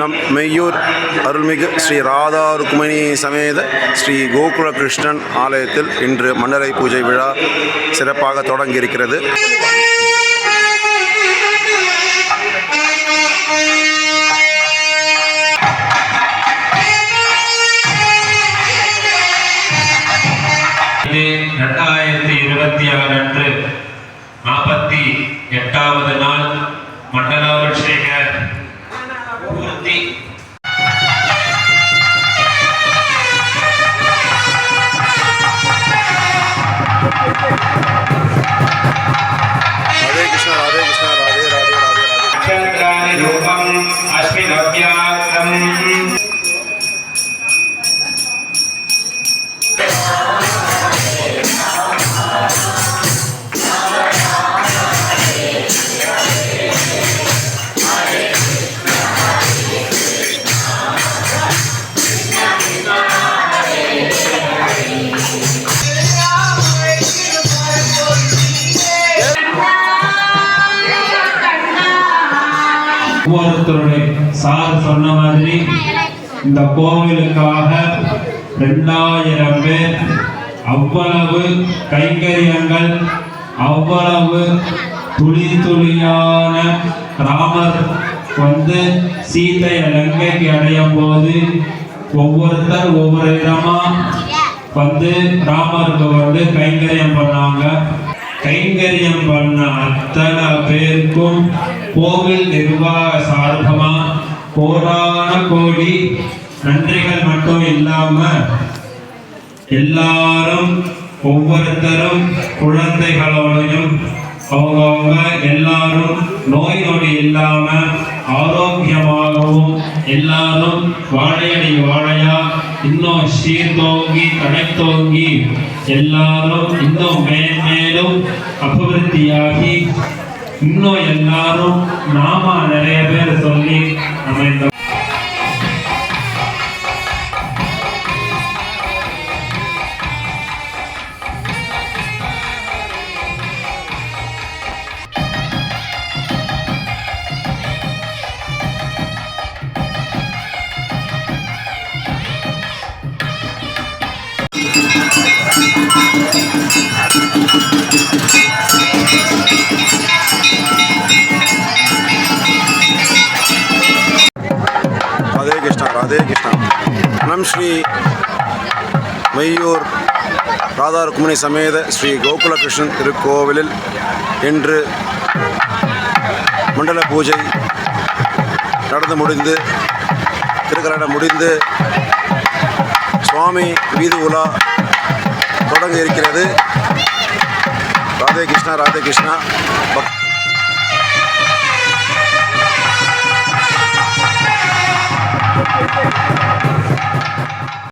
நம் மெய்யூர் அருள்மிகு ஸ்ரீ ராதா ருக்மிணி சமேத ஸ்ரீ கோகுல கிருஷ்ணன் ஆலயத்தில் இன்று மண்டலை பூஜை விழா சிறப்பாக தொடங்கியிருக்கிறது. இது 2026 அன்று 48வது நாள் மண்டலாபிஷேக பூர்த்தி. ராதே கிருஷ்ணா ராதே கிருஷ்ணா ராதே ராதே ராதே சந்திராணி ரூபம் அஸ்மின் அவ்யாக்தம். ஒவ்வொருத்தருடைய சார் சொன்ன மாதிரி இந்த கோவிலுக்காக 2000 பேர் அவ்வளவு கைங்கரியங்கள், அவ்வளவு துளி துளியான ராமர் சீதையை லங்கைக்கு அடையும் போது ஒவ்வொருத்தர் ஒவ்வொரு விதமா ராமருக்கு கைங்கரியம் பண்ணாங்க. கைங்கரியம் பண்ண அத்தனை பேருக்கும் கோவில் நிர்வாக சார்பமா கோடான கோடி நன்றிகள் மட்டும் இல்லாம எல்லாரும் ஒவ்வொருத்தரும் குழந்தைகளோடையும் அவங்க எல்லாரும் நோய் நொடி இல்லாம ஆரோக்கியமாகவும் எல்லாரும் வாழையடி வாழையா இன்னும் சீர்தோங்கி தடைத்தோங்கி எல்லாரும் இன்னும் மேன்மேலும் அபிவிருத்தியாகி இன்னும் எல்லாரும் நாம நிறைய பேர் சொல்லி நம்ம இந்த ராதே கிருஷ்ணா. நம் ஸ்ரீ மெய்யூர் ராதா ருக்மிணி சமேத ஸ்ரீ கோகுல கிருஷ்ணன் திருக்கோவிலில் இன்று மண்டல பூஜை நடந்து முடிந்து திருக்கல்யாணம் முடிந்து சுவாமி வீதி உலா தொடங்க இருக்கிறது. ராதே கிருஷ்ணா ராதே கிருஷ்ணா. Thank you.